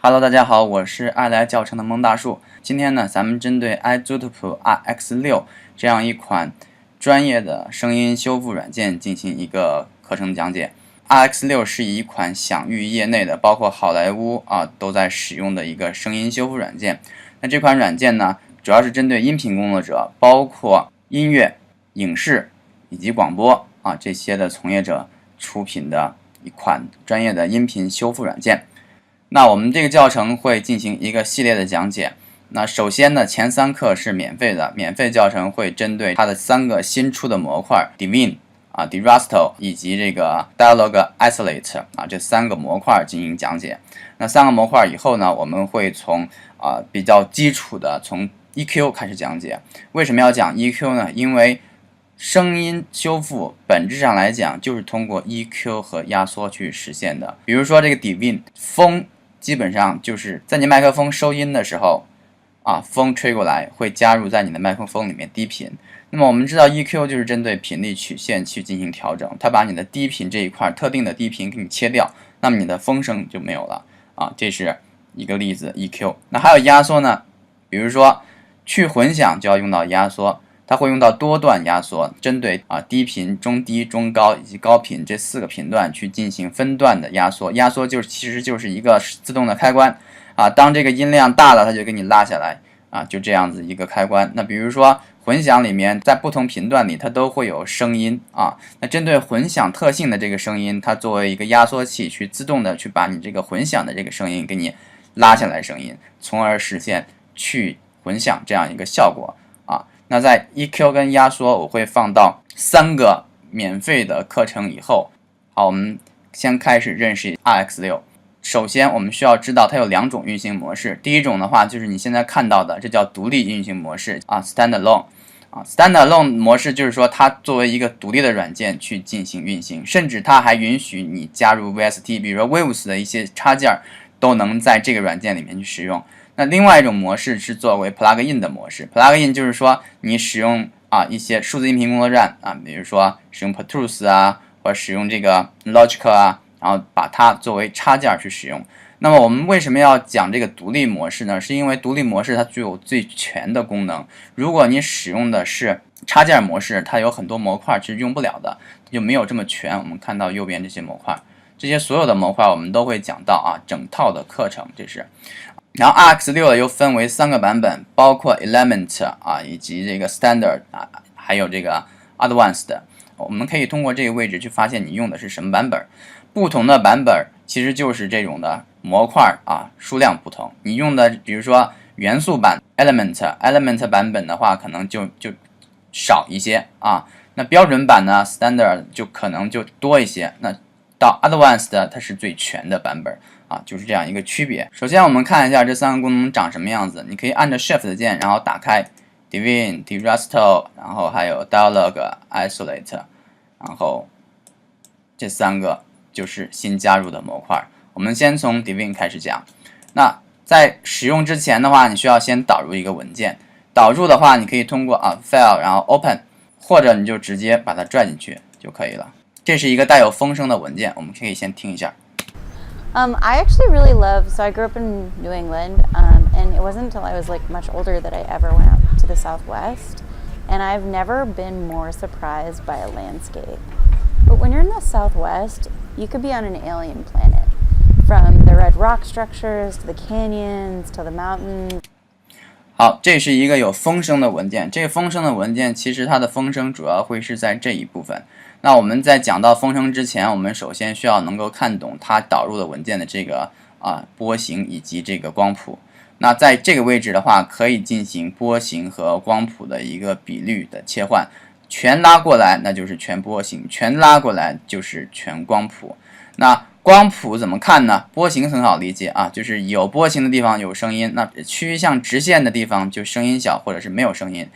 Hello， 大家好，我是爱来教程的蒙大树。今天呢，咱们针对 iZotope RX6 这样一款专业的声音修复软件进行一个课程讲解。RX6 是一款享誉业内的，包括好莱坞都在使用的一个声音修复软件。那这款软件呢，主要是针对音频工作者，包括音乐、影视以及广播这些的从业者出品的一款专业的音频修复软件。那我们这个教程会进行一个系列的讲解。那首先呢，前3课是免费的，免费教程会针对它的3个新出的模块 Divine、Derasto 以及这个 Dialogue Isolate 这3个模块进行讲解。那3个模块以后呢，我们会从比较基础的从 EQ 开始讲解。为什么要讲 EQ 呢？因为声音修复本质上来讲就是通过 EQ 和压缩去实现的。比如说这个 Divine 风基本上就是在你麦克风收音的时候风吹过来会加入在你的麦克风里面低频。那么我们知道 EQ 就是针对频率曲线去进行调整，它把你的低频这一块特定的低频给你切掉，那么你的风声就没有了这是一个例子 EQ。 那还有压缩呢，比如说去混响就要用到压缩，它会用到多段压缩，针对低频、中低、中高以及高频这4个频段去进行分段的压缩。压缩其实就是一个自动的开关当这个音量大了，它就给你拉下来就这样子一个开关。那比如说混响里面，在不同频段里它都会有声音那针对混响特性的这个声音，它作为一个压缩器去自动的去把你这个混响的这个声音给你拉下来声音，从而实现去混响这样一个效果那在 EQ 跟压缩我会放到3个免费的课程以后。好，我们先开始认识 RX6。 首先我们需要知道它有2种运行模式。第一种的话就是你现在看到的，这叫独立运行模式Standalone Standalone 模式就是说它作为一个独立的软件去进行运行，甚至它还允许你加入 VST， 比如说 Waves 的一些插件都能在这个软件里面去使用。那另外一种模式是作为 Plugin 的模式。 Plugin 就是说你使用一些数字音频工作站比如说使用 Pro Tools或者使用这个 Logic然后把它作为插件去使用。那么我们为什么要讲这个独立模式呢？是因为独立模式它具有最全的功能。如果你使用的是插件模式，它有很多模块是用不了的，就没有这么全。我们看到右边这些模块，这些所有的模块我们都会讲到整套的课程这是。然后 RX6 又分为3个版本，包括 Element 以及这个 Standard 还有这个 Advanced。 我们可以通过这个位置去发现你用的是什么版本。不同的版本其实就是这种的模块数量不同。你用的比如说元素版 Element 版本的话可能就少一些那标准版呢 Standard 就可能就多一些。那到 Advanced 它是最全的版本就是这样一个区别。首先我们看一下这3个功能长什么样子。你可以按着 Shift 键然后打开 Divine、Derasto 然后还有 Dialogue Isolate， 然后这3个就是新加入的模块。我们先从 Divine 开始讲。那在使用之前的话，你需要先导入一个文件。导入的话你可以通过File 然后 Open， 或者你就直接把它拽进去就可以了。这是一个带有风声的文件，我们可以先听一下。I actually really love, so I grew up in New England, and it wasn't until I was much older that I ever went out to the Southwest, and I've never been more surprised by a landscape. But when you're in the Southwest, you could be on an alien planet, from the red rock structures, to the canyons, to the mountains. 好，这是一个有风声的文件。这个风声的文件其实它的风声主要会是在这一部分。那我们在讲到风声之前，我们首先需要能够看懂它导入的文件的这个波形以及这个光谱。那在这个位置的话，可以进行波形和光谱的一个比率的切换。全拉过来那就是全波形，全拉过来就是全光谱。那光谱怎么看呢？波形很好理解就是有波形的地方有声音，那趋向直线的地方就声音小或者是没有声音。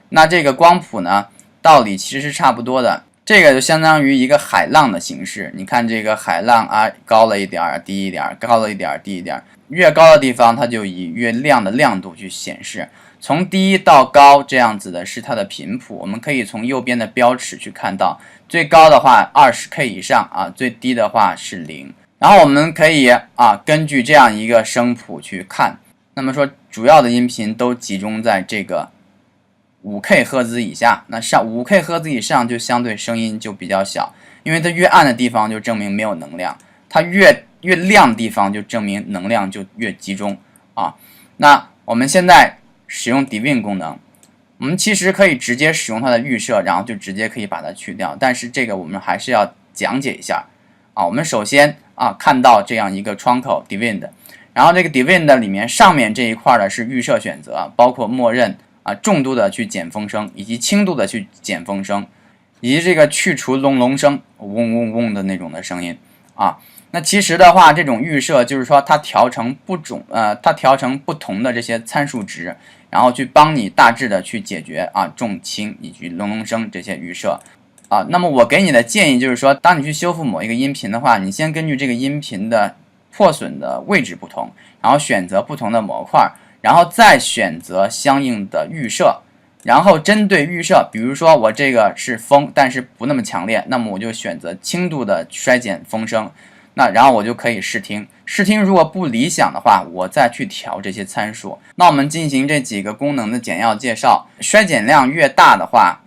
那这个光谱呢，道理其实是差不多的。这个就相当于一个海浪的形式。你看这个海浪高了一点低一点，高了一点低一点，越高的地方它就以越亮的亮度去显示。从低到高这样子的是它的频谱。我们可以从右边的标尺去看到，最高的话 20K 以上最低的话是0。然后我们可以根据这样一个声谱去看，那么说主要的音频都集中在这个5K 赫兹以下，那5K 赫兹以上就相对声音就比较小，因为它越暗的地方就证明没有能量，它越亮的地方就证明能量就越集中那我们现在使用 Divine 功能，我们其实可以直接使用它的预设，然后就直接可以把它去掉，但是这个我们还是要讲解一下我们首先看到这样一个窗口 Divine 的，然后这个 Divine 的里面上面这一块的是预设选择，包括默认重度的去减风声，以及轻度的去减风声，以及这个去除隆隆声，嗡嗡嗡的那种的声音那其实的话，这种预设就是说它调成不同的这些参数值，然后去帮你大致的去解决重轻以及隆隆声这些预设那么我给你的建议就是说，当你去修复某一个音频的话，你先根据这个音频的破损的位置不同，然后选择不同的模块，然后再选择相应的预设，然后针对预设，比如说我这个是风，但是不那么强烈，那么我就选择轻度的衰减风声。那然后我就可以试听，如果不理想的话，我再去调这些参数。那我们进行这几个功能的简要介绍。衰减量越大的话，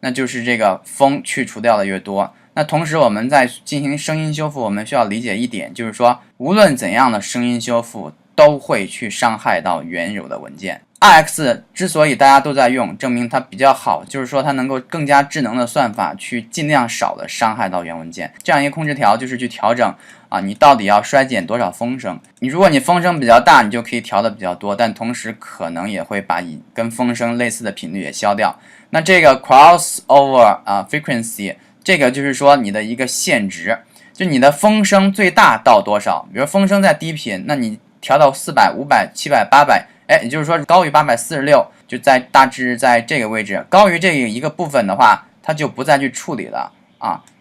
那就是这个风去除掉的越多。那同时我们在进行声音修复，我们需要理解一点，就是说无论怎样的声音修复都会去伤害到原有的文件。RX 之所以大家都在用，证明它比较好，就是说它能够更加智能的算法去尽量少的伤害到原文件。这样一个控制条就是去调整你到底要衰减多少风声。如果你风声比较大，你就可以调的比较多，但同时可能也会把跟风声类似的频率也消掉。那这个 crossover frequency 这个就是说你的一个限值，就你的风声最大到多少。比如风声在低频，那你调到400、500、700、800，也就是说高于846，就大致在这个位置。高于这一个部分的话，它就不再去处理了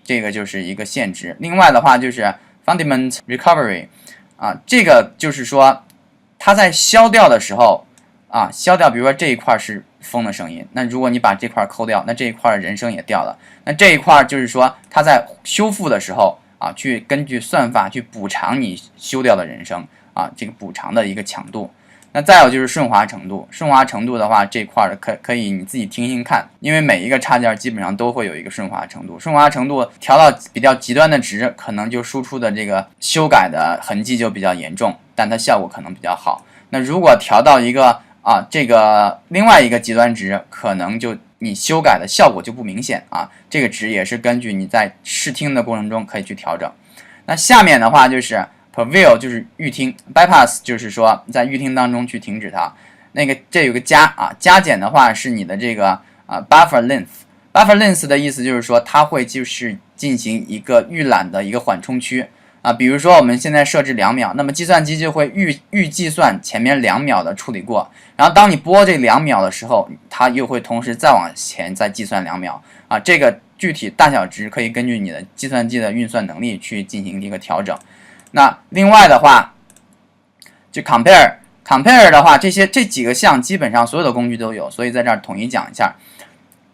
这个就是一个限值。另外的话就是 fundament recovery 这个就是说它在消掉的时候消掉，比如说这一块是风的声音，那如果你把这块抠掉，那这一块人声也掉了。那这一块就是说它在修复的时候去根据算法去补偿你修掉的人声这个补偿的一个强度。那再有就是顺滑程度，的话这块可以你自己听听看，因为每一个插件基本上都会有一个顺滑程度，调到比较极端的值，可能就输出的这个修改的痕迹就比较严重，但它效果可能比较好。那如果调到一个这个另外一个极端值，可能就你修改的效果就不明显这个值也是根据你在试听的过程中可以去调整。那下面的话就是Prevail 就是预听 ，Bypass 就是说在预听当中去停止它。那个这有个加减的话是你的这个buffer length。buffer length 的意思就是说它会就是进行一个预览的一个缓冲区比如说我们现在设置2秒，那么计算机就会预计算前面2秒的处理过，然后当你播这2秒的时候，它又会同时再往前再计算2秒这个具体大小值可以根据你的计算机的运算能力去进行一个调整。那另外的话，就 compare 的话，这几个项基本上所有的工具都有，所以在这儿统一讲一下。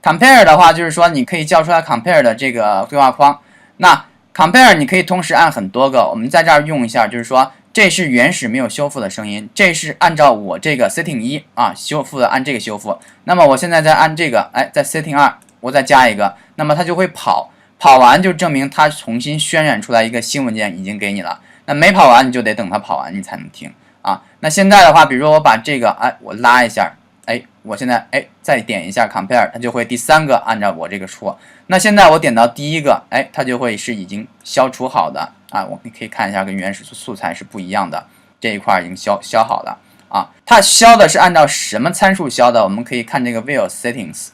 compare 的话，就是说你可以叫出来 compare 的这个对话框。那 compare 你可以同时按很多个，我们在这儿用一下，就是说这是原始没有修复的声音，这是按照我这个 setting 1修复的，按这个修复。那么我现在再按这个，在 setting 2我再加一个，那么它就会跑完就证明它重新渲染出来一个新文件已经给你了。那没跑完你就得等它跑完你才能听那现在的话，比如说我把这个我拉一下，我现在再点一下 compare， 它就会第3个按照我这个出。那现在我点到第1个，它就会是已经消除好的我们可以看一下跟原始素材是不一样的，这一块已经消好了它消的是按照什么参数消的？我们可以看这个 View Settings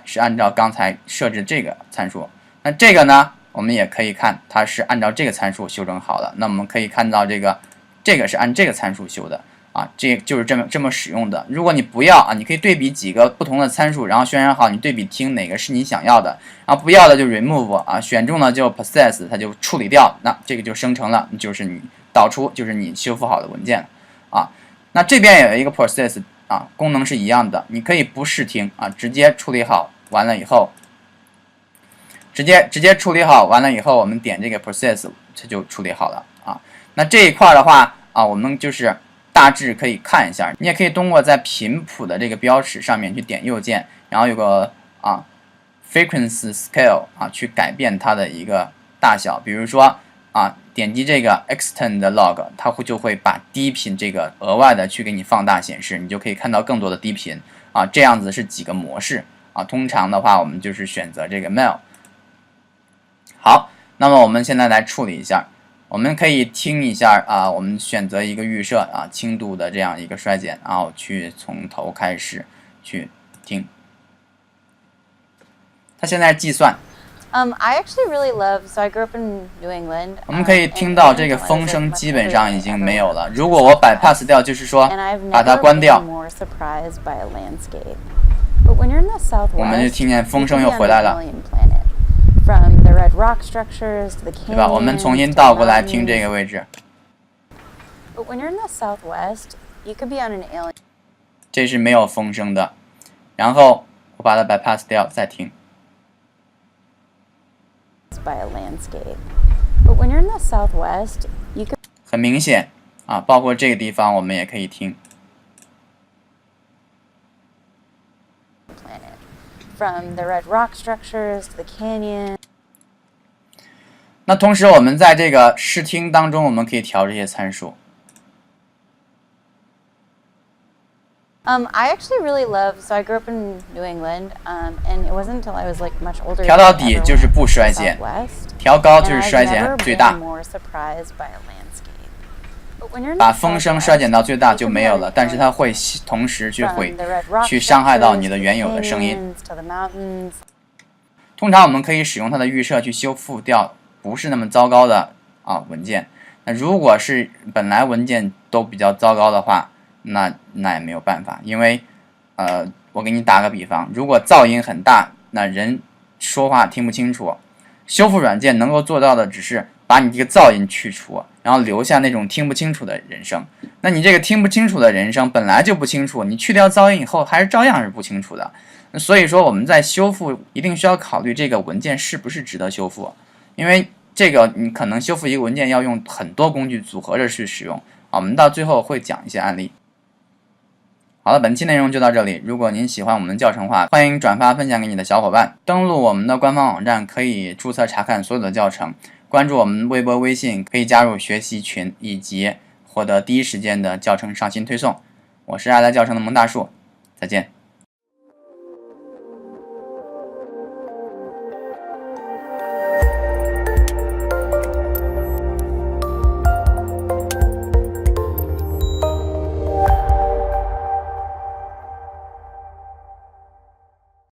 是按照刚才设置这个参数。那这个呢，我们也可以看它是按照这个参数修正好的。那我们可以看到这个是按这个参数修的这就是这么使用的。如果你不要你可以对比几个不同的参数，然后渲染好，你对比听哪个是你想要的，然后不要的就 remove 选中了就 process， 它就处理掉，那这个就生成了，就是你导出就是你修复好的文件那这边也有一个 process 功能是一样的，你可以不试听直接处理好完了以后，直接处理好完了以后，我们点这个 process 它就处理好了那这一块的话啊，我们就是大致可以看一下，你也可以通过在频谱的这个标识上面去点右键，然后有个frequency scale 去改变它的一个大小。比如说点击这个 extend log， 它就会把低频这个额外的去给你放大显示，你就可以看到更多的低频这样子是几个模式通常的话我们就是选择这个 male。好，那么我们现在来处理一下。我们可以听一下我们选择一个预设轻度的这样一个衰减，然后去从头开始去听。它现在计算。I actually really love. So I grew up in New England. 我们可以听到这个风声基本上已经没有了。如果我bypass掉，就是说把它关掉，我们就听见风声又回来了。From the red rock structures to the canyons, 对吧？我们重新倒过来听这个位置。But when you're in the Southwest, you could be on an alien. 这是没有风声的，然后我把它 bypass 掉，再听。By a landscape. But when you're in the Southwest, you could. 很明显包括这个地方我们也可以听。From the red rock structures to the canyon. 那同时我们在这个视听当中，我们可以调这些参数。I actually really love. So I grew up in New England, and it wasn't until I was like much older. 调到底就是不衰减，调高就是衰减最大。把风声衰减到最大就没有了，但是它会同时去伤害到你的原有的声音。通常我们可以使用它的预设去修复掉不是那么糟糕的文件。那如果是本来文件都比较糟糕的话，那也没有办法，因为我给你打个比方，如果噪音很大，那人说话听不清楚，修复软件能够做到的只是把你这个噪音去除，然后留下那种听不清楚的人声。那你这个听不清楚的人声本来就不清楚，你去掉噪音以后还是照样是不清楚的。所以说我们在修复一定需要考虑这个文件是不是值得修复，因为这个你可能修复一个文件要用很多工具组合着去使用我们到最后会讲一些案例。好了，本期内容就到这里。如果您喜欢我们的教程话，欢迎转发分享给你的小伙伴。登录我们的官方网站可以注册查看所有的教程，关注我们微博、微信，可以加入学习群，以及获得第一时间的教程上新推送。我是爱来教程的蒙大树，再见。